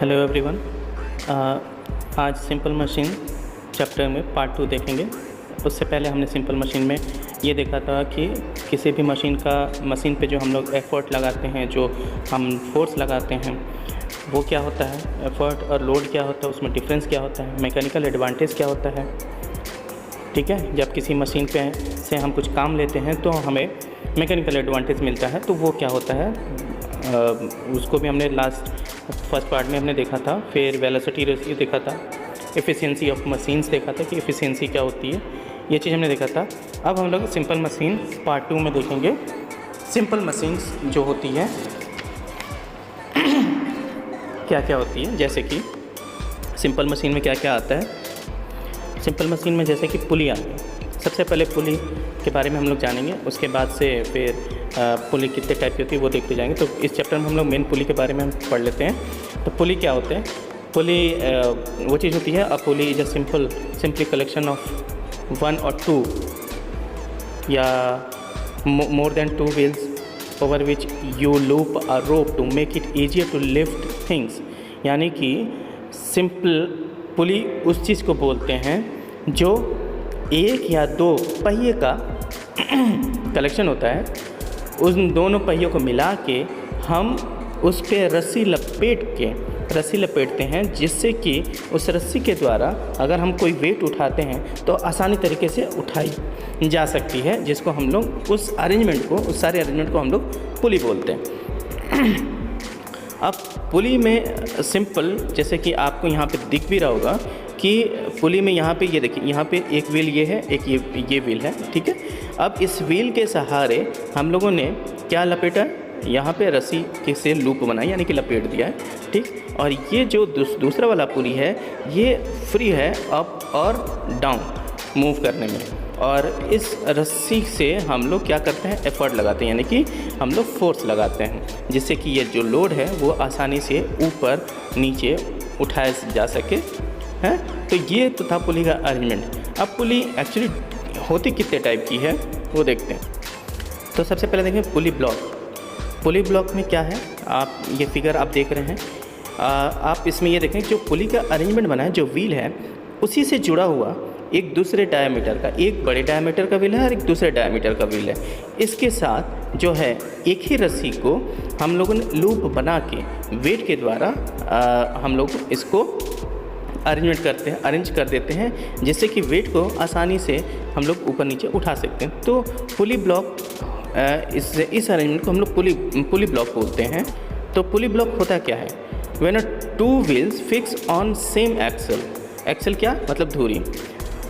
Hello everyone. आज simple machine chapter में part 2 देखेंगे। उससे पहले हमने सिंपल मशीन में ये देखा था कि किसी भी मशीन पे जो हम लोग एफ़र्ट लगाते हैं, जो हम फोर्स लगाते हैं, वो क्या होता है, एफ़र्ट और लोड क्या होता है, उसमें डिफरेंस क्या होता है, मैकेनिकल एडवांटेज क्या होता है। ठीक है, जब किसी मशीन पे से हम कुछ काम लेते हैं तो हमें मैकेनिकल एडवांटेज मिलता है, तो वो क्या होता है उसको भी हमने फर्स्ट पार्ट में हमने देखा था। फिर वेलोसिटी रेशियो देखा था, एफिशिएंसी ऑफ मशीन्स देखा था कि एफिशिएंसी क्या होती है, ये चीज़ हमने देखा था। अब हम लोग सिंपल मशीन पार्ट 2 में देखेंगे। सिंपल मशीन्स जो होती है क्या क्या होती है, जैसे कि सिंपल मशीन में क्या क्या आता है। सिंपल मशीन में जैसे कि पुली आती है। सबसे पहले पुली के बारे में हम लोग जानेंगे, उसके बाद से फिर पुली कितने टाइप की होती है वो देखते जाएंगे। तो इस चैप्टर में हम लोग मेन पुली के बारे में हम पढ़ लेते हैं। तो पुली क्या होते हैं? पुली वो चीज़ होती है, a pulley is a simply collection of 1 or 2 या more than 2 wheels over which you loop a rope to make it easier to lift things. यानी कि सिंपल पुली उस चीज़ को बोलते हैं जो 1 या 2 पहिए का कलेक्शन होता है। उन दोनों पहियों को मिला के हम उस पर रस्सी लपेटते हैं, जिससे कि उस रस्सी के द्वारा अगर हम कोई वेट उठाते हैं तो आसानी तरीके से उठाई जा सकती है, जिसको हम लोग उस सारे अरेंजमेंट को हम लोग पुली बोलते हैं। अब पुली में सिंपल, जैसे कि आपको यहाँ पे दिख भी रहा होगा कि पुली में यहाँ पे ये देखिए, यहाँ पे एक व्हील ये है, एक ये व्हील है। ठीक है, अब इस व्हील के सहारे हम लोगों ने क्या लपेटा है, यहाँ पे रस्सी के से लूप बनाई, यानी कि लपेट दिया है। ठीक, और ये जो दूसरा वाला पुली है ये फ्री है अप और डाउन मूव करने में, और इस रस्सी से हम लोग क्या करते हैं, एफर्ट लगाते हैं, यानी कि हम लोग फोर्स लगाते हैं, जिससे कि ये जो लोड है वो आसानी से ऊपर नीचे उठाया जा सके है। तो ये तो था पुली का अरेंजमेंट। अब पुली एक्चुअली होती कितने टाइप की है वो देखते हैं। तो सबसे पहले देखें पुली ब्लॉक। पुली ब्लॉक में क्या है, आप ये फिगर आप देख रहे हैं, आप इसमें ये देखें जो पुली का अरेंजमेंट बना है, जो व्हील है उसी से जुड़ा हुआ एक दूसरे डायमीटर का, एक बड़े डायमीटर का व्हील है और एक दूसरे डायमीटर का व्हील है। इसके साथ जो है एक ही रस्सी को हम लोगों ने लूप बना के वेट के द्वारा हम लोग इसको अरेंज कर देते हैं, जिससे कि वेट को आसानी से हम लोग ऊपर नीचे उठा सकते हैं। तो पुली ब्लॉक, इस अरेंजमेंट को हम लोग पुली ब्लॉक बोलते हैं। तो पुली ब्लॉक होता क्या है, when a 2 wheels fix on same axle क्या मतलब धुरी,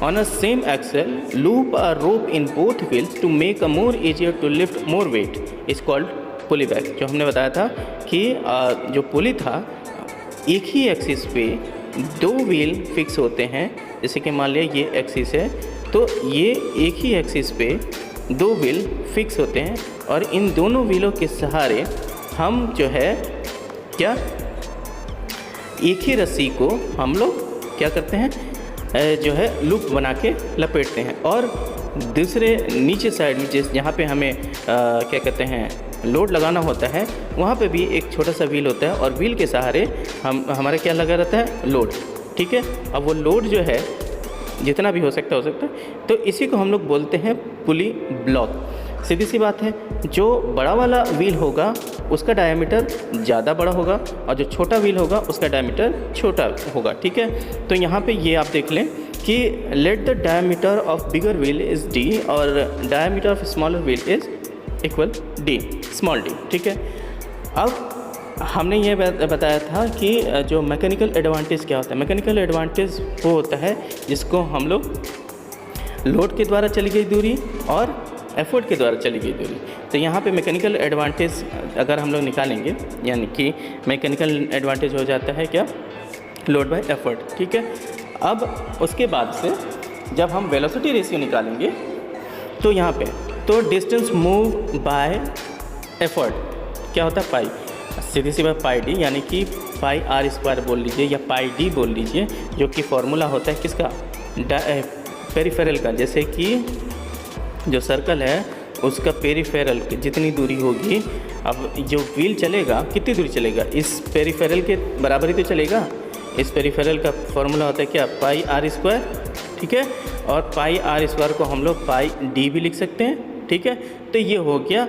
on a same axle loop a rope in both wheels to make a more easier to lift more weight is called pulley back. जो हमने बताया था कि जो पुली था, एक ही एक्सिस पे 2 व्हील फिक्स होते हैं। जैसे कि मान लिया ये एक्सिस है, तो ये एक ही एक्सिस पे 2 व्हील फिक्स होते हैं, और इन दोनों व्हीलों के सहारे हम जो है क्या, एक ही रस्सी को हम लोग क्या करते हैं, जो है लूप बना के लपेटते हैं। और दूसरे नीचे साइड में जहाँ पे हमें क्या कहते हैं लोड लगाना होता है, वहाँ पे भी एक छोटा सा व्हील होता है, और व्हील के सहारे हमारा क्या लगा रहता है, लोड। ठीक है, अब वो लोड जो है जितना भी हो सकता है, तो इसी को हम लोग बोलते हैं पुली ब्लॉक। सीधी सी बात है, जो बड़ा वाला व्हील होगा उसका डायमीटर ज़्यादा बड़ा होगा, और जो छोटा व्हील होगा उसका डायमीटर छोटा होगा। ठीक है, तो यहाँ पे ये आप देख लें कि let the diameter of bigger wheel is D और diameter of smaller wheel is equal D, small d. ठीक है, अब हमने ये बताया था कि जो मैकेनिकल एडवांटेज क्या होता है। मैकेनिकल एडवांटेज वो होता है जिसको हम लोग लोड के द्वारा चली गई दूरी और एफर्ट के द्वारा चली गई दूरी। तो यहाँ पे मैकेनिकल एडवांटेज अगर हम लोग निकालेंगे, यानी कि मैकेनिकल एडवांटेज हो जाता है क्या, लोड बाय एफर्ट। ठीक है, अब उसके बाद से जब हम वेलोसिटी रेशियो निकालेंगे तो यहाँ पे तो डिस्टेंस मूव बाय एफर्ट क्या होता है, पाई, सीधी सी बात पाई डी, यानी कि पाई आर स्क्वायर बोल लीजिए या पाई डी बोल लीजिए, जो कि फॉर्मूला होता है किसका, पेरिफेरल का। जैसे कि जो सर्कल है उसका पेरिफेरल जितनी दूरी होगी, अब जो व्हील चलेगा कितनी दूरी चलेगा, इस पेरिफेरल के बराबर ही तो चलेगा। इस पेरिफेरल का फॉर्मूला होता है क्या, पाई आर स्क्वायर, ठीक है। और पाई आर स्क्वायर को हम लोग पाई डी भी लिख सकते हैं, ठीक है। तो ये हो गया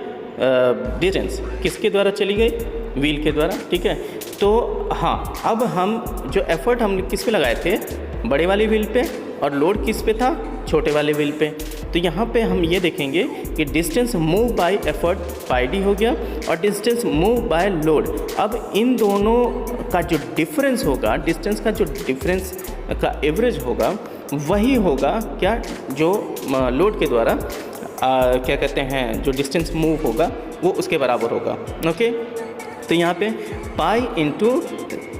डिस्टेंस किसके द्वारा चली गई, व्हील के द्वारा, ठीक है। तो हाँ, अब हम जो एफर्ट हम किस पे लगाए थे, बड़े वाले व्हील पे, और लोड किस पे था, छोटे वाले व्हील पे। तो यहाँ पे हम ये देखेंगे कि distance move by effort pi D हो गया और डिस्टेंस मूव बाय लोड। अब इन दोनों का जो डिफरेंस होगा, डिस्टेंस का जो डिफरेंस का एवरेज होगा, वही होगा क्या, जो लोड के द्वारा क्या कहते हैं, जो डिस्टेंस मूव होगा वो उसके बराबर होगा। ओके, तो यहाँ पे pi into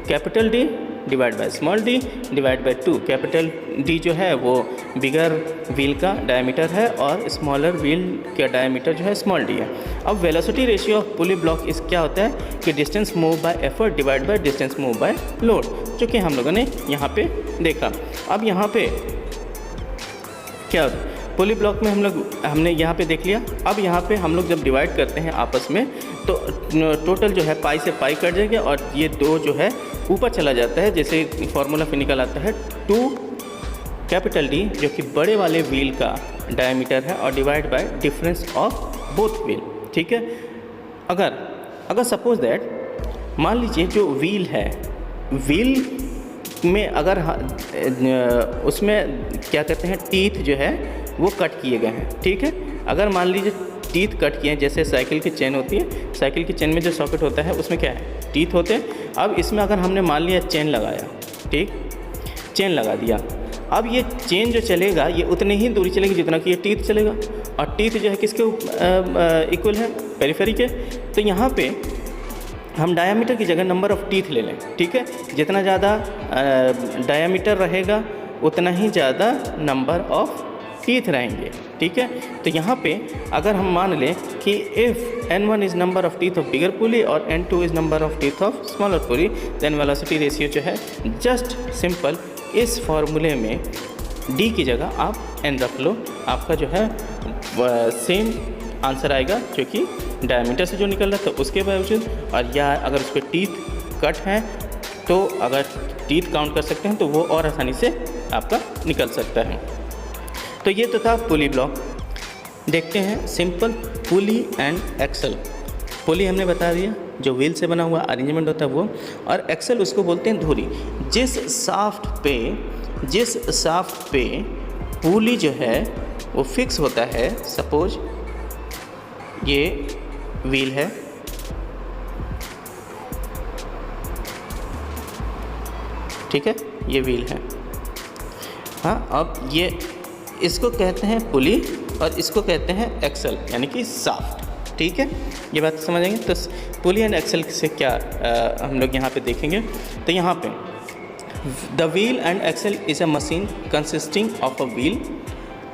capital D divide by small D divide by 2। Capital D जो है वो बिगर व्हील का डायमीटर है और स्मॉलर व्हील का डायमीटर जो है स्मॉल डी है। अब velocity ratio of pulley block इस क्या होता है कि distance move by effort divide by distance move by load, जो कि हम लोगों ने यहाँ पे देखा। अब यहाँ पे क्या पुली ब्लॉक में हमने यहाँ पे देख लिया। अब यहाँ पे हम लोग जब डिवाइड करते हैं आपस में, तो टोटल जो है पाई से पाई कट जाएगा और ये 2 जो है ऊपर चला जाता है। जैसे फॉर्मूला फिर निकल आता है 2 कैपिटल डी, जो कि बड़े वाले व्हील का डायमीटर है, और divide by difference of both wheel, ठीक है। अगर सपोज दैट मान लीजिए जो व्हील है, व्हील में अगर उसमें क्या कहते हैं, टीथ जो है वो कट किए गए हैं, ठीक है। अगर मान लीजिए टीथ कट किए हैं, जैसे साइकिल की चेन होती है, साइकिल की चेन में जो सॉकेट होता है उसमें क्या है, टीथ होते हैं। अब इसमें अगर हमने मान लिया चेन लगाया, ठीक, चेन लगा दिया, अब ये चेन जो चलेगा ये उतनी ही दूरी चलेगी जितना कि ये टीथ चलेगा, और टीथ जो है किसके इक्वल है, पेरिफेरी के। तो यहाँ पे हम डायामीटर की जगह नंबर ऑफ़ टीथ ले लें, ठीक है। जितना ज़्यादा डायामीटर रहेगा उतना ही ज़्यादा नंबर ऑफ़ टीथ रहेंगे, ठीक है। तो यहाँ पे अगर हम मान लें कि if n1 is number of teeth of bigger pulley और n2 is number of teeth of smaller pulley, then velocity ratio जो है जस्ट सिंपल इस फॉर्मूले में d की जगह आप n रख लो, आपका जो है सेम आंसर आएगा, जो कि डायमीटर से जो निकल रहा था उसके बावजूद। और या अगर उस पर टीथ कट हैं तो अगर टीथ काउंट कर सकते हैं तो वो और आसानी से आपका निकल सकता है। तो ये तो था पुली ब्लॉक। देखते हैं सिंपल पुली एंड एक्सल। पुली हमने बता दिया, जो व्हील से बना हुआ अरेंजमेंट होता है वो, और एक्सल उसको बोलते हैं धुरी। जिस साफ्ट पे पुली जो है वो फिक्स होता है, सपोज ये व्हील है, ठीक है, ये व्हील है, हाँ। अब ये इसको कहते हैं पुली और इसको कहते हैं एक्सल, यानी कि साफ्ट, ठीक है। ये बात समझेंगे। तो पुली एंड एक्सल से क्या हम लोग यहाँ पे देखेंगे। तो यहाँ पे the wheel and axle is a machine consisting of a wheel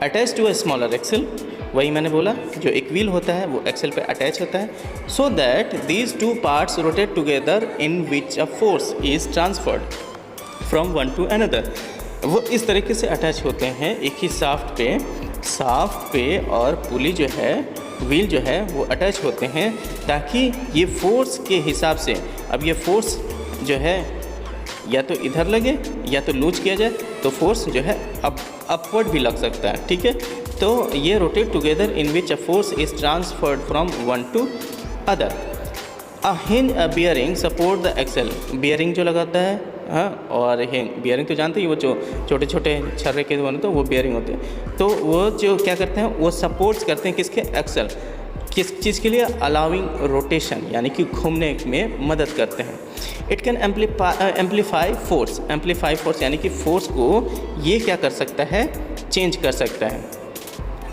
attach to a smaller axle. वही मैंने बोला, जो एक व्हील होता है वो एक्सल पे अटैच होता है, so that these 2 parts rotate together in which a force is transferred from one to another. वो इस तरीके से अटैच होते हैं एक ही साफ्ट पे और पुली जो है, व्हील जो है वो अटैच होते हैं, ताकि ये फोर्स के हिसाब से, अब ये फोर्स जो है या तो इधर लगे या तो लूज किया जाए, तो फोर्स जो है अब अपवर्ड भी लग सकता है, ठीक है। तो ये rotate together in which a force is transferred from one to other. A hinge a bearing support the axle. Bearing जो लगाता है, हाँ, और बियरिंग तो जानते ही, वो जो छोटे छोटे छर्रे के बने तो वो बियरिंग होते हैं। तो वो जो क्या करते हैं, वो सपोर्ट्स करते हैं किसके, एक्सल। किस चीज़ के लिए, अलाउिंग रोटेशन, यानी कि घूमने में मदद करते हैं। इट कैन एम्पलीफाई फोर्स, यानी कि फोर्स को ये क्या कर सकता है, चेंज कर सकता है।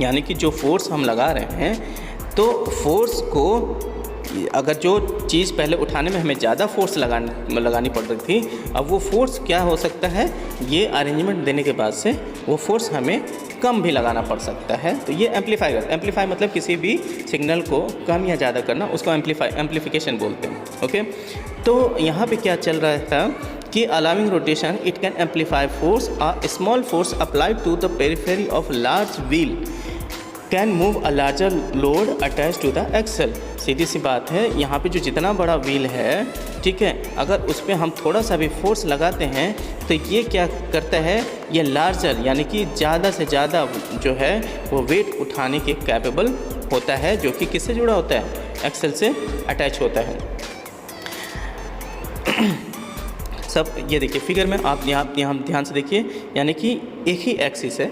यानी कि जो फोर्स हम लगा रहे हैं, तो फोर्स को अगर जो चीज़ पहले उठाने में हमें ज़्यादा फोर्स लगानी पड़ रही थी, अब वो फोर्स क्या हो सकता है, ये अरेंजमेंट देने के बाद से वो फोर्स हमें कम भी लगाना पड़ सकता है। तो ये एम्पलीफाई मतलब किसी भी सिग्नल को कम या ज़्यादा करना, उसको एम्पलीफिकेशन बोलते हैं, ओके। तो यहाँ पे क्या चल रहा था कि allowing rotation, it can amplify force, a small force applied to the periphery of large wheel can move a larger load attach to the axle. सीधी सी बात है, यहाँ पे जो जितना बड़ा व्हील है, ठीक है, अगर उस पर हम थोड़ा सा भी फोर्स लगाते हैं तो ये क्या करता है, ये लार्जर यानी कि ज़्यादा से ज़्यादा जो है वो वेट उठाने के कैपेबल होता है, जो कि किससे जुड़ा होता है, एक्सल से अटैच होता है। सब ये देखिए फिगर में आप यहाँ ध्यान से देखिए, यानी कि एक ही एक्सिस है।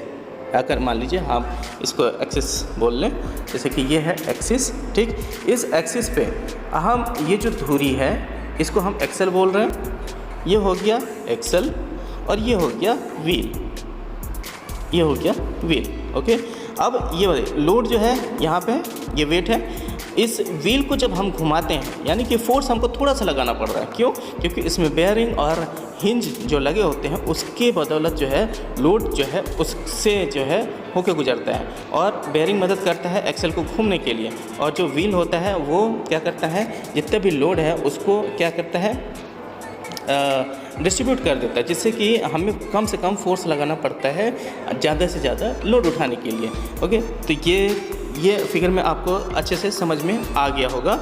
अगर मान लीजिए हम इसको एक्सिस बोल लें, जैसे कि ये है एक्सिस, ठीक, इस एक्सिस पे हम ये जो धुरी है इसको हम एक्सल बोल रहे हैं, ये हो गया एक्सल और ये हो गया व्हील, ये हो गया व्हील। ओके, अब ये लोड जो है यहाँ पे ये वेट है, इस व्हील को जब हम घुमाते हैं यानी कि फोर्स हमको थोड़ा सा लगाना पड़ रहा है। क्यों? क्योंकि इसमें बेयरिंग और हिंज जो लगे होते हैं उसके बदौलत जो है लोड जो है उससे जो है होके गुजरता है, और बेयरिंग मदद करता है एक्सल को घूमने के लिए, और जो व्हील होता है वो क्या करता है, जितना भी लोड है उसको क्या करता है, डिस्ट्रीब्यूट कर देता है, जिससे कि हमें कम से कम फोर्स लगाना पड़ता है ज़्यादा से ज़्यादा लोड उठाने के लिए। ओके, तो ये फिगर में आपको अच्छे से समझ में आ गया होगा।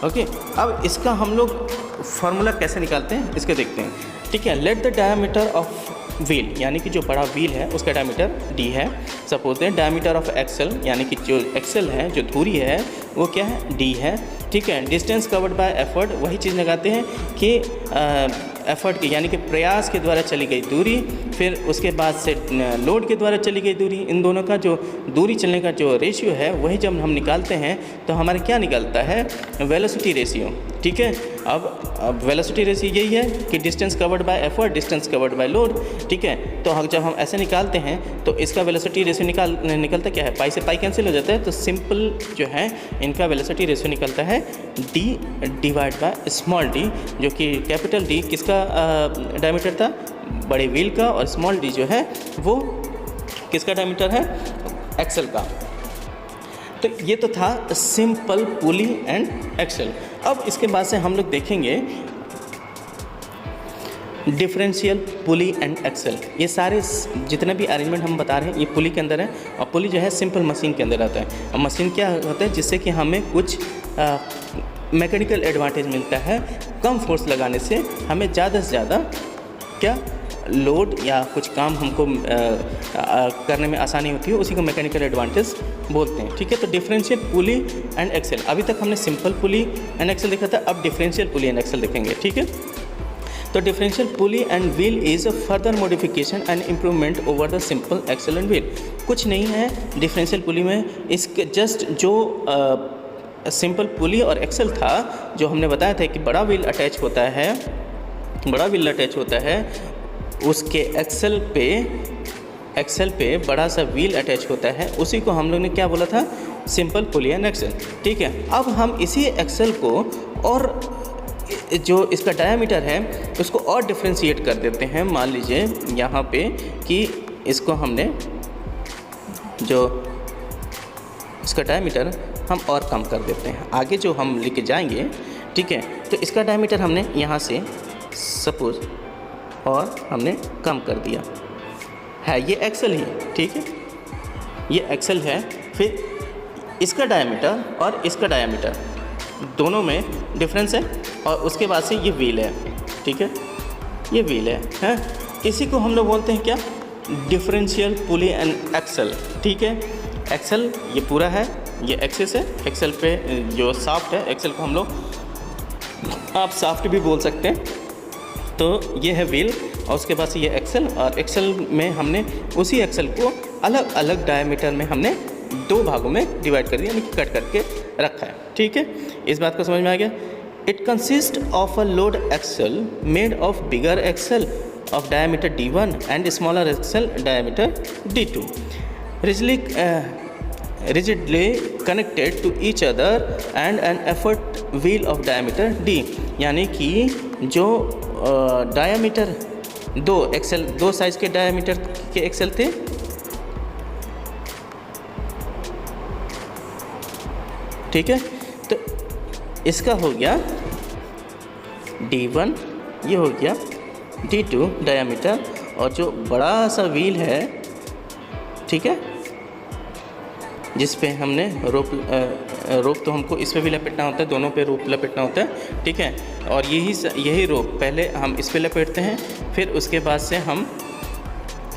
ओके, अब इसका हम लोग फार्मूला कैसे निकालते हैं इसके देखते हैं। ठीक है, late the diameter of wheel, यानी कि जो बड़ा व्हील है उसका डायमीटर d है। सपोज दें डायमीटर ऑफ एक्सल, यानी कि जो एक्सल है, जो धुरी है वो क्या है, d है। ठीक है, डिस्टेंस कवर्ड बाय एफर्ट, वही चीज़ लगाते हैं कि एफर्ट की यानी कि प्रयास के द्वारा चली गई दूरी, फिर उसके बाद से लोड के द्वारा चली गई दूरी, इन दोनों का जो दूरी चलने का जो रेशियो है वही जब हम निकालते हैं तो हमारे क्या निकलता है, वेलोसिटी रेशियो। ठीक है, अब वेलोसिटी रेशियो यही है कि distance covered by effort, distance covered by load. ठीक है, तो जब हम ऐसे निकालते हैं तो इसका वेलोसिटी रेशियो निकलता क्या है, पाई से पाई कैंसिल हो जाता है, तो सिंपल जो है इनका वेलोसिटी रेशियो निकलता है d divide by small d, जो कि कैपिटल D किसका डायमीटर था, बड़े व्हील का, और स्मॉल d जो है वो किसका डायमीटर है, एक्सल का। तो ये तो था सिंपल पुली एंड एक्सल। अब इसके बाद से हम लोग देखेंगे डिफरेंशियल पुली एंड एक्सल। ये सारे जितने भी अरेंजमेंट हम बता रहे हैं ये पुली के अंदर है, और पुली जो है सिंपल मशीन के अंदर आता है। और मशीन क्या होता है, जिससे कि हमें कुछ मैकेनिकल एडवांटेज मिलता है, कम फोर्स लगाने से हमें ज़्यादा से ज़्यादा क्या लोड या कुछ काम हमको करने में आसानी होती है, उसी को मैकेनिकल एडवांटेज बोलते हैं। ठीक है, तो डिफरेंशियल पुली एंड एक्सल, अभी तक हमने सिंपल पुली एंड एक्सल देखा था, अब डिफरेंशियल पुली एंड एक्सल देखेंगे। ठीक है, तो differential pulley and wheel is a further modification and improvement over the simple axle and wheel. कुछ नहीं है डिफरेंशियल पुली में, इसके जस्ट जो सिंपल पुली और एक्सल था, जो हमने बताया था कि बड़ा व्हील अटैच होता है, बड़ा व्हील अटैच होता है, उसके एक्सल पे बड़ा सा व्हील अटैच होता है, उसी को हम लोग ने क्या बोला था, सिंपल पुली एंड एक्सल। ठीक है, अब हम इसी एक्सल को और जो इसका डायामीटर है उसको और डिफ्रेंशिएट कर देते हैं। मान लीजिए यहाँ पे कि इसको हमने जो इसका डायामीटर हम और कम कर देते हैं, आगे जो हम लेके जाएंगे। ठीक है, तो इसका डायामीटर हमने यहाँ से सपोज और हमने कम कर दिया है, ये एक्सल ही। ठीक है, ये एक्सल है, फिर इसका डायामीटर और इसका डायामीटर दोनों में डिफरेंस है, और उसके बाद से ये व्हील है। ठीक है, ये व्हील है, इसी को हम लोग बोलते हैं क्या, डिफरेंशियल पुली एंड एक्सल। ठीक है, एक्सल ये पूरा है, ये एक्सिस है, एक्सल पे जो शाफ्ट है, एक्सल को हम लोग आप शाफ्ट भी बोल सकते हैं। तो ये है व्हील, और उसके बाद से ये एक्सल, और एक्सल में हमने उसी एक्सल को अलग अलग डायमीटर में हमने दो भागों में डिवाइड कर दिया, यानी कि कट करके रखा है। ठीक है, इस बात को समझ में आ गया। It consist of a load axle made of bigger axle of diameter d1 and smaller axle diameter d2 rigidly connected to each other and an effort wheel of diameter d, यानी कि जो डायमीटर दो size के diameter के axle थे, ठीक है, तो इसका हो गया d1, ये हो गया d2 डायमीटर, और जो बड़ा सा व्हील है, ठीक है, जिस पे हमने रोप तो हमको इस पे भी लपेटना होता है, दोनों पे रोप लपेटना होता है, ठीक है। और यही रोप पहले हम इस पे लपेटते हैं, फिर उसके बाद से हम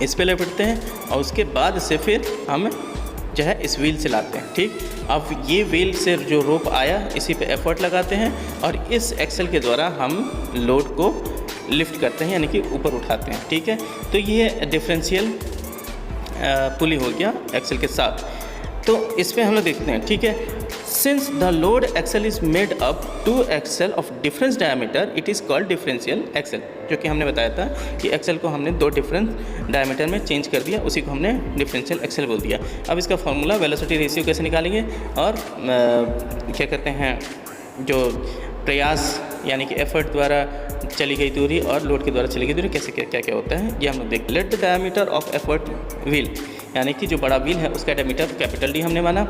इस पे लपेटते हैं, और उसके बाद से फिर हम जो है इस व्हील से लाते हैं, ठीक। अब ये व्हील से जो रोप आया इसी पे एफर्ट लगाते हैं, और इस एक्सेल के द्वारा हम लोड को लिफ्ट करते हैं, यानी कि ऊपर उठाते हैं, ठीक है। तो ये डिफरेंशियल पुली हो गया एक्सेल के साथ। तो इस पर हम लोग देखते हैं, ठीक है। Since the load axle is made up to axle of difference diameter, it is called differential axle, जो कि हमने बताया था कि एक्सेल को हमने 2 डिफरेंस डायमीटर में चेंज कर दिया, उसी को हमने डिफरेंशियल एक्सेल बोल दिया। अब इसका फॉर्मूला वेलोसिटी रेशियो कैसे निकालेंगे, और क्या कहते हैं जो प्रयास यानी कि एफर्ट द्वारा चली गई दूरी और लोड के द्वारा चली गई दूरी कैसे क्या होता है, ये हम लोग देख। Late the diameter of effort wheel, यानी कि जो बड़ा व्हील है उसका डायमीटर कैपिटल डी हमने माना,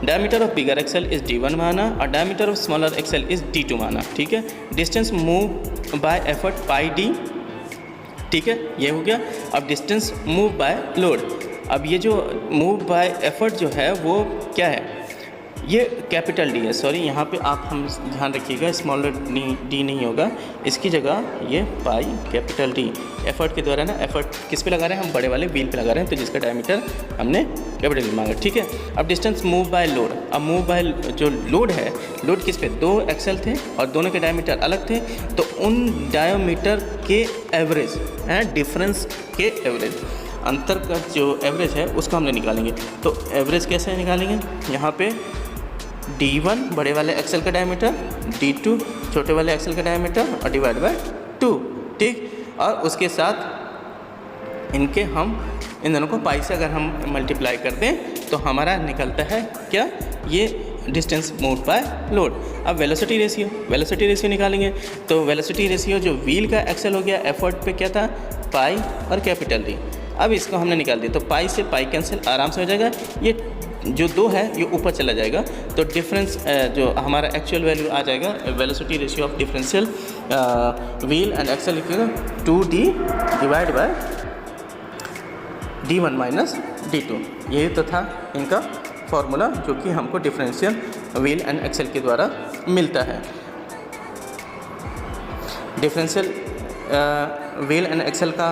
diameter of bigger axle is D1 माना, और diameter of smaller axle is D2 माना, ठीक है। Distance move by effort pi D, ठीक है, ये हो गया। अब डिस्टेंस मूव बाय लोड, अब ये जो मूव बाय एफर्ट जो है वो क्या है, ये कैपिटल डी है, सॉरी यहाँ पे आप हम ध्यान रखिएगा, स्मॉलर डी नहीं होगा, इसकी जगह ये पाई कैपिटल डी। एफर्ट के द्वारा ना, एफर्ट किस पे लगा रहे हैं हम, बड़े वाले व्हील पे लगा रहे हैं, तो जिसका डायमीटर हमने कैपिटल डी मांगा, ठीक है। अब डिस्टेंस मूव बाय लोड, अब मूव बाय जो लोड है, लोड किस पे, 2 एक्सेल थे और दोनों के डायमीटर अलग थे, तो उन डायमीटर के एवरेज हैं, डिफरेंस के एवरेज, अंतर का जो एवरेज है उसको हमने निकालेंगे। तो एवरेज कैसे निकालेंगे, यहाँ पे D1 बड़े वाले एक्सेल का डायमीटर, D2 छोटे वाले एक्सेल का डायमीटर, और डिवाइड बाय 2, ठीक। और उसके साथ इनके हम इन दोनों को पाई से अगर हम मल्टीप्लाई कर दें तो हमारा निकलता है क्या, ये डिस्टेंस मूव्ड बाय लोड। अब वेलोसिटी रेशियो निकालेंगे, तो वेलोसिटी रेशियो जो व्हील का एक्सेल हो गया, एफर्ट पे क्या था, पाई और कैपिटल डी। अब इसको हमने निकाल दिया, तो पाई से पाई कैंसिल आराम से हो जाएगा, ये जो 2 है ये ऊपर चला जाएगा, तो डिफरेंस जो हमारा एक्चुअल वैल्यू आ जाएगा, velocity ratio of differential wheel and axle equal 2D divide by D1 minus D2। यही तो था इनका फॉर्मूला, जो कि हमको डिफरेंशियल व्हील एंड एक्सेल के द्वारा मिलता है। डिफरेंशियल व्हील एंड एक्सेल का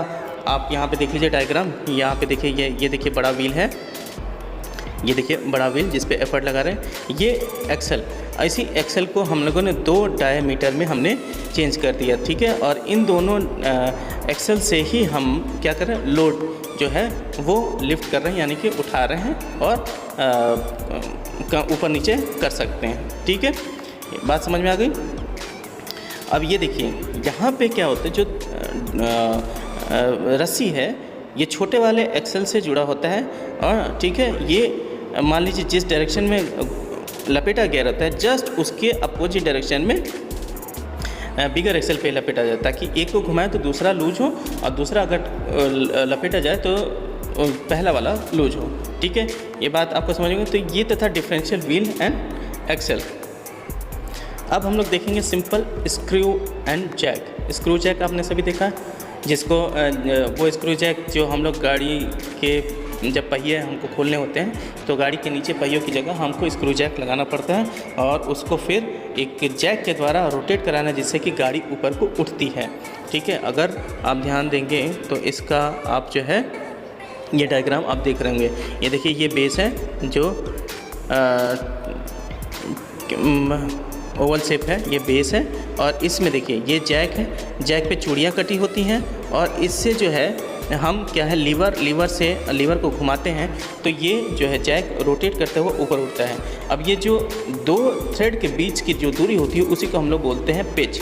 आप यहाँ पे देख लीजिए डायग्राम, यहाँ पे देखिए, ये देखिए बड़ा व्हील है, ये देखिए बड़ा व्हील जिस पे एफर्ट लगा रहे हैं, ये एक्सेल, ऐसी एक्सेल को हम लोगों ने 2 डायमीटर में हमने चेंज कर दिया, ठीक है। और इन दोनों एक्सेल से ही हम क्या कर रहे हैं, लोड जो है वो लिफ्ट कर रहे हैं, यानी कि उठा रहे हैं और ऊपर नीचे कर सकते हैं, ठीक है। बात समझ में आ गई। अब ये देखिए यहाँ पे क्या होता है, जो रस्सी है ये छोटे वाले एक्सेल से जुड़ा होता है, और ठीक है, ये मान लीजिए जिस डायरेक्शन में लपेटा गया रहता है, जस्ट उसके अपोजिट डायरेक्शन में बिगर एक्सेल पे लपेटा जाए, ताकि एक को घुमाए तो दूसरा लूज हो, और दूसरा अगर लपेटा जाए तो पहला वाला लूज हो, ठीक है। ये बात आपको समझ में। तो ये था डिफरेंशियल व्हील एंड एक्सेल। अब हम लोग देखेंगे simple screw and jack. Screw jack आपने सभी देखा, जिसको वो स्क्रू जैक जो हम लोग गाड़ी के जब पहिए हमको खोलने होते हैं तो गाड़ी के नीचे पहियों की जगह हमको स्क्रू जैक लगाना पड़ता है, और उसको फिर एक जैक के द्वारा रोटेट कराना, जिससे कि गाड़ी ऊपर को उठती है, ठीक है। अगर आप ध्यान देंगे तो इसका आप जो है ये डायग्राम आप देख रहे होंगे, ये देखिए ये बेस है जो ओवल शेप है, ये बेस है, और इसमें देखिए ये जैक है, जैक पे चूड़ियाँ कटी होती हैं, और इससे जो है हम क्या है लीवर को घुमाते हैं तो ये जो है जैक रोटेट करते हुए ऊपर उठता है। अब ये जो 2 थ्रेड के बीच की जो दूरी होती है उसी को हम लोग बोलते हैं पिच,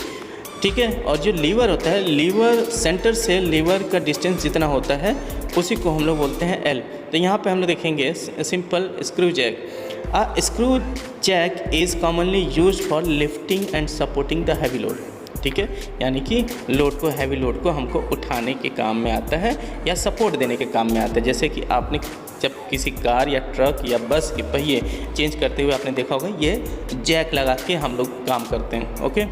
ठीक है। और जो लीवर होता है, लीवर सेंटर से लीवर का डिस्टेंस जितना होता है उसी को हम लोग बोलते हैं एल। तो यहाँ पे हम लोग देखेंगे simple screw jack. A screw jack is commonly used for lifting and supporting the heavy load, ठीक है। यानी कि लोड को, हैवी लोड को हमको उठाने के काम में आता है या सपोर्ट देने के काम में आता है। जैसे कि आपने जब किसी कार या ट्रक या बस के पहिए चेंज करते हुए आपने देखा होगा, ये जैक लगा के हम लोग काम करते हैं, okay.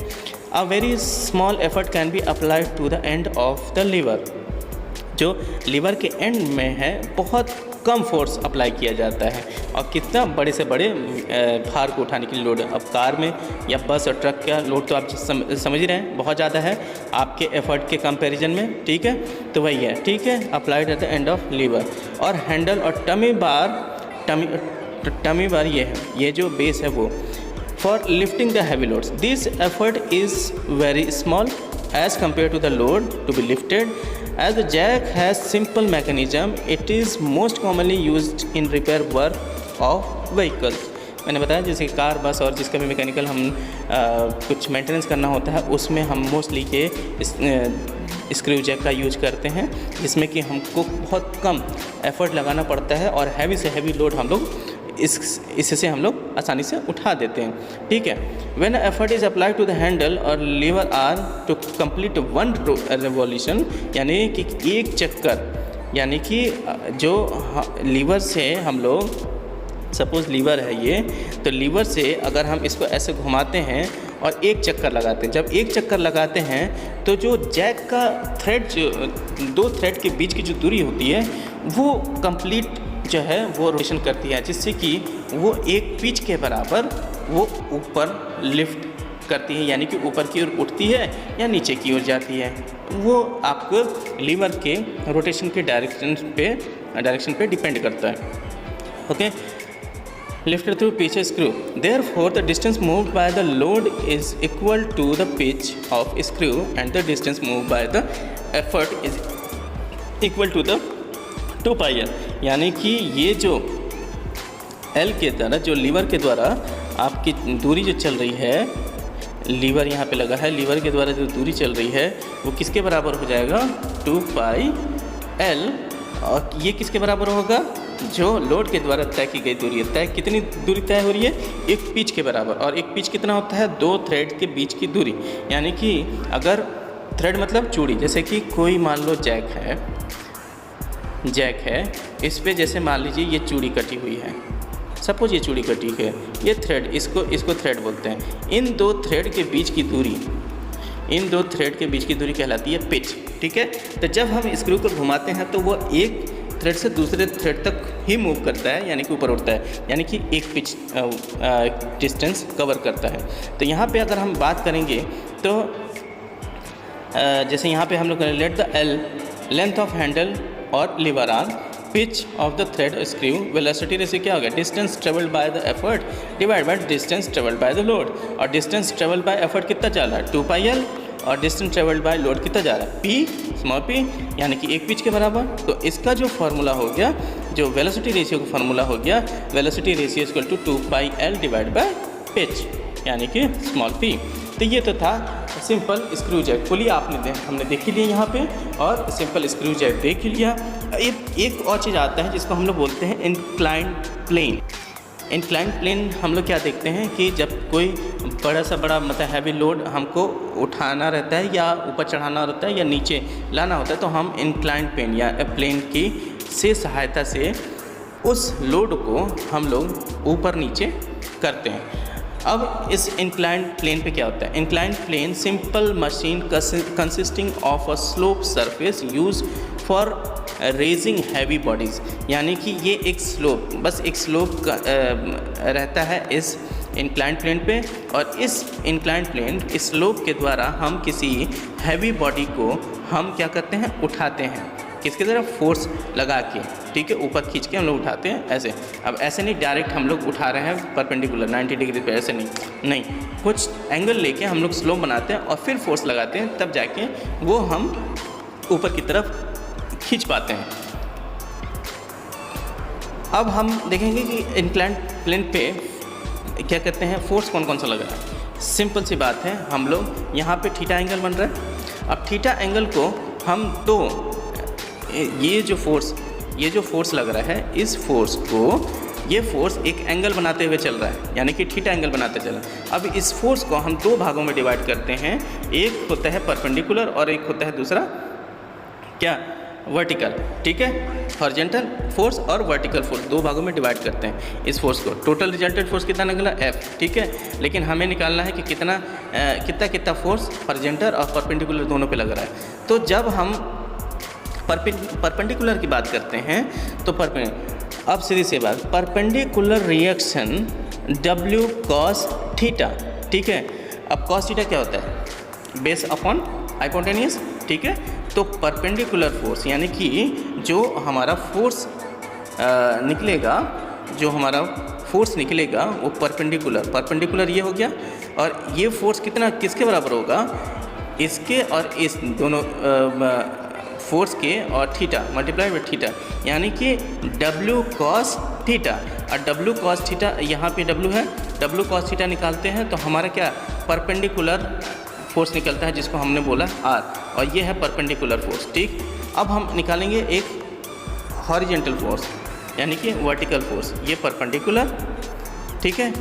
A very small effort can be applied to the end of the lever. जो लीवर के एंड में है, बहुत कम फोर्स अप्लाई किया जाता है। और कितना बड़े से बड़े भार को उठाने के लिए लोड। अब कार में या बस और ट्रक का लोड तो आप समझ ही रहे हैं, बहुत ज़्यादा है आपके एफर्ट के कंपैरिजन में, ठीक है। तो वही है, ठीक है, applied at the end of lever. और हैंडल और टमी बार ये है, ये जो बेस है वो for lifting the heavy loads. This effort is very small as compared to the load to be lifted. As the jack has simple mechanism, it is most commonly used in repair work of vehicles. मैंने बताया जैसे car, बस और जिसका भी mechanical हम कुछ maintenance करना होता है उसमें हम मोस्टली के स्क्रू जैक का यूज करते हैं, जिसमें कि हमको बहुत कम एफर्ट लगाना पड़ता है और हैवी से हैवी लोड हम लोग इससे हम लोग आसानी से उठा देते हैं, ठीक है। When effort is applied to the handle और lever R to complete one revolution, यानी कि एक चक्कर, यानी कि जो लीवर से हम लोग, सपोज़ लीवर है ये, तो लीवर से अगर हम इसको ऐसे घुमाते हैं और एक चक्कर लगाते हैं, जब एक चक्कर लगाते हैं तो जो जैक का थ्रेड, जो दो थ्रेड के बीच की जो दूरी होती है वो कंप्लीट जो है वो रोटेशन करती है, जिससे कि वो एक पिच के बराबर वो ऊपर लिफ्ट करती है, यानी कि ऊपर की ओर उठती है या नीचे की ओर जाती है। वो आपको लीवर के रोटेशन के डायरेक्शन पे डिपेंड करता है, okay. Lifted through pitch screw. Therefore, the distance moved by the load is equal to the pitch of screw, and the distance moved by the effort is equal to the 2 pi L. यानी कि ये जो L के द्वारा, जो lever के द्वारा आपकी दूरी जो चल रही है, लीवर यहाँ पे लगा है, लीवर के द्वारा जो दूरी चल रही है वो किसके बराबर हो जाएगा? 2 pi L। और ये किसके बराबर होगा? जो लोड के द्वारा तय की गई दूरी है। तय कितनी दूरी तय हो रही है? एक पिच के बराबर। और एक पिच कितना होता है? 2 थ्रेड के बीच की दूरी। यानी कि अगर थ्रेड मतलब चूड़ी, जैसे कि कोई मान लो जैक है, इस पे जैसे मान लीजिए ये चूड़ी कटी हुई है, सपोज ये चूड़ी कटी है, ये थ्रेड, इसको थ्रेड बोलते हैं। इन दो थ्रेड के बीच की दूरी कहलाती है पिच, ठीक है। तो जब हम स्क्रू को घुमाते हैं तो वो एक थ्रेड से दूसरे थ्रेड तक ही मूव करता है, यानी कि ऊपर उठता है, यानी कि एक पिच डिस्टेंस कवर करता है। तो यहाँ पे अगर हम बात करेंगे तो जैसे यहाँ पे हम लोग let the L length of handle और lever R, pitch of the thread screw, velocity ratio क्या हो गया? Distance travelled by the effort divide by distance travelled by the load. और डिस्टेंस ट्रेवल्ड बाय एफर्ट कितना जा रहा है? 2 pi L। और डिस्टेंस ट्रेवल्ड बाय लोड कितना जा रहा है? P, स्मॉल p, यानी कि एक पिच के बराबर। तो इसका जो फार्मूला हो गया, जो वेलोसिटी रेशियो का फार्मूला हो गया, velocity ratio equal to 2 pi L divide by pitch, यानी कि स्मॉल p। तो ये तो था सिंपल स्क्रू जैक। पुली हमने देख ही लिया यहाँ पे, और सिंपल स्क्रू जैक देख ही लिया। एक और चीज़ आता है जिसको हम लोग बोलते हैं इंक्लाइंड प्लेन। इंक्लाइंड प्लेन हम लोग क्या देखते हैं कि जब कोई बड़ा मतलब हैवी लोड हमको उठाना रहता है या ऊपर चढ़ाना रहता है या नीचे लाना होता है, तो हम इंक्लाइंड प्लेन या प्लेन की से सहायता से उस लोड को हम लोग ऊपर नीचे करते हैं। अब इस इंक्लाइंड प्लेन पे क्या होता है? Inclined plain simple machine consisting of a slope surface use for raising heavy bodies, यानी कि ये एक स्लोप, बस एक स्लोप रहता है इस इंक्लाइंड प्लेन पे, और इस इंक्लाइंड प्लेन इस स्लोप के द्वारा हम किसी हैवी बॉडी को हम क्या करते हैं? उठाते हैं। किसकी तरफ? फोर्स लगा के, ठीक है, ऊपर खींच के हम लोग उठाते हैं ऐसे। अब ऐसे नहीं डायरेक्ट हम लोग उठा रहे हैं परपेंडिकुलर 90 डिग्री पे, ऐसे नहीं, कुछ एंगल लेके हम लोग स्लोप बनाते हैं और फिर फोर्स लगाते हैं, तब जाके वो हम ऊपर की तरफ खींच पाते हैं। अब हम देखेंगे कि इंक्लाइंड प्लेन पे क्या कहते हैं, फोर्स कौन कौन सा लग रहा है। सिंपल सी बात है, हम लोग यहाँ पे थीटा एंगल बन रहा है। अब थीटा एंगल को हम तो ये जो फोर्स लग रहा है, इस फोर्स को, ये फोर्स एक एंगल बनाते हुए चल रहा है, यानी कि थीटा एंगल बनाते चल रहा है। अब इस फोर्स को हम 2 भागों में डिवाइड करते हैं, एक होता है परपेंडिकुलर और एक होता है दूसरा क्या? वर्टिकल, ठीक है। हॉरिजॉन्टल फोर्स और वर्टिकल फोर्स 2 भागों में डिवाइड करते हैं इस फोर्स को। टोटल रिजल्टेड फोर्स कितना निकला? F, ठीक है। लेकिन हमें निकालना है कि कितना फोर्स हॉरिजॉन्टल और परपेंडिकुलर दोनों पे लग रहा है। तो जब हम परपेंडिकुलर की बात करते हैं तो अब सीधी सी बात, perpendicular reaction W cos theta, ठीक है। अब cos थीटा क्या होता है? बेस अपॉन हाइपोटेन्यूज, ठीक है। तो परपेंडिकुलर फोर्स यानी कि जो हमारा फोर्स निकलेगा, जो हमारा फोर्स निकलेगा वो परपेंडिकुलर ये हो गया, और ये फोर्स कितना किसके बराबर होगा? इसके और इस दोनों फोर्स के और थीटा मल्टीप्लाई बाई थीटा, यानी कि W cos थीटा। और W cos थीटा यहाँ पे W है, W cos थीटा निकालते हैं तो हमारा क्या परपेंडिकुलर फोर्स निकलता है, जिसको हमने बोला R, और ये है परपेंडिकुलर फोर्स, ठीक। अब हम निकालेंगे एक हॉरिजेंटल फोर्स यानी कि वर्टिकल फोर्स, ये परपेंडिकुलर, ठीक है,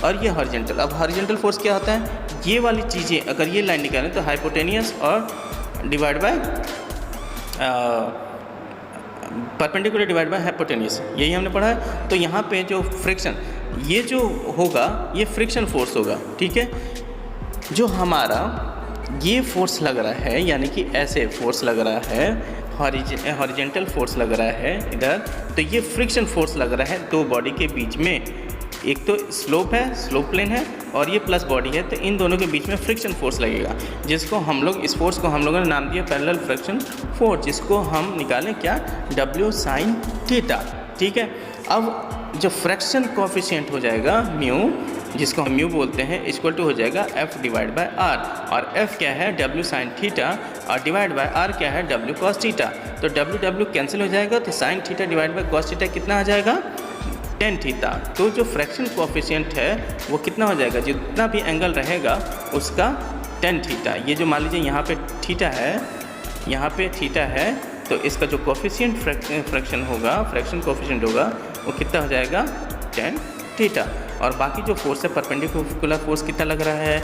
और ये हॉरिजेंटल। अब हॉरिजेंटल फोर्स क्या होता है? ये वाली चीज़ें अगर ये लाइन निकालें तो हाइपोटेनियस और divide by perpendicular divide by hypotenuse, यही हमने पढ़ा है। तो यहाँ पे जो फ्रिक्शन, ये जो होगा ये फ्रिक्शन फोर्स होगा, ठीक है। जो हमारा ये फोर्स लग रहा है यानी कि ऐसे फोर्स लग रहा है, हॉरिजेंटल फोर्स लग रहा है इधर, तो ये फ्रिक्शन फोर्स लग रहा है दो बॉडी के बीच में। एक तो स्लोप है, स्लोप प्लेन है, और ये प्लस बॉडी है, तो इन दोनों के बीच में फ्रिक्शन फोर्स लगेगा, जिसको हम लोग, इस फोर्स को हम लोगों ने नाम दिया पैरेलल फ्रिक्शन फोर्स, जिसको हम निकालें क्या? W sin थीटा, ठीक है। अब जो फ्रैक्शन कोफिशिएंट हो जाएगा म्यू, जिसको हम म्यू बोलते हैं, इक्वल टू हो जाएगा F डिवाइड बाय R, और F क्या है? W sin थीटा, और डिवाइड बाय R क्या है? W cos theta. तो W कैंसिल हो जाएगा, तो sin theta divide by cos theta कितना आ जाएगा? tan theta. तो जो फ्रैक्शन कोफिशिएंट है वो कितना हो जाएगा? जितना भी एंगल रहेगा उसका tan थीटा। ये जो मान लीजिए यहाँ पे थीटा है, यहाँ पे थीटा है, तो इसका जो कोफिशिएंट फ्रैक्शन कोफिशिएंट होगा वो कितना हो जाएगा? tan theta. और बाकी जो फोर्स है परपेंडिकुलर फोर्स कितना लग रहा है,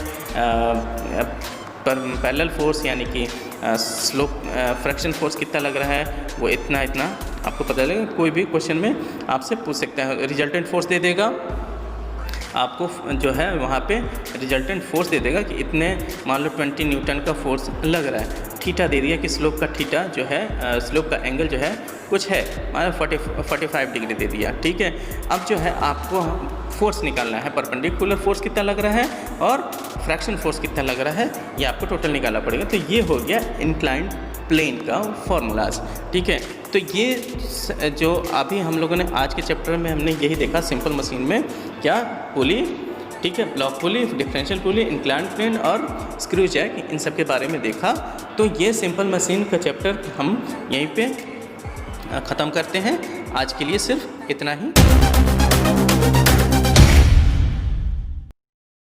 पैरेलल फोर्स यानी कि स्लोप फ्रैक्शन फोर्स कितना लग रहा है, वो इतना आपको पता लगेगा। कोई भी क्वेश्चन में आपसे पूछ सकता है, रिजल्टेंट फोर्स दे देगा आपको, जो है वहाँ पे रिजल्टेंट फोर्स दे देगा कि इतने, मान लो 20 न्यूटन का फोर्स लग रहा है। थीटा दे दिया कि स्लोप का थीटा जो है, स्लोप का एंगल जो है कुछ है, मान 45 डिग्री दे दिया, ठीक है। अब जो है आपको फोर्स निकालना है, परपेंडिकुलर फोर्स कितना लग रहा है और फ्रैक्शन फोर्स कितना लग रहा है, ये आपको टोटल निकालना पड़ेगा। तो ये हो गया इंक्लाइंड प्लेन का फॉर्मूलाज, ठीक है। तो ये जो अभी हम लोगों ने आज के चैप्टर में हमने यही देखा, सिंपल मशीन में क्या पुली, ठीक है, ब्लॉक पुली, डिफरेंशियल पुली, इंक्लाइंड प्लेन और स्क्रू जैक, इन सब के बारे में देखा। तो ये सिंपल मशीन का चैप्टर हम यहीं पे ख़त्म करते हैं। आज के लिए सिर्फ इतना ही।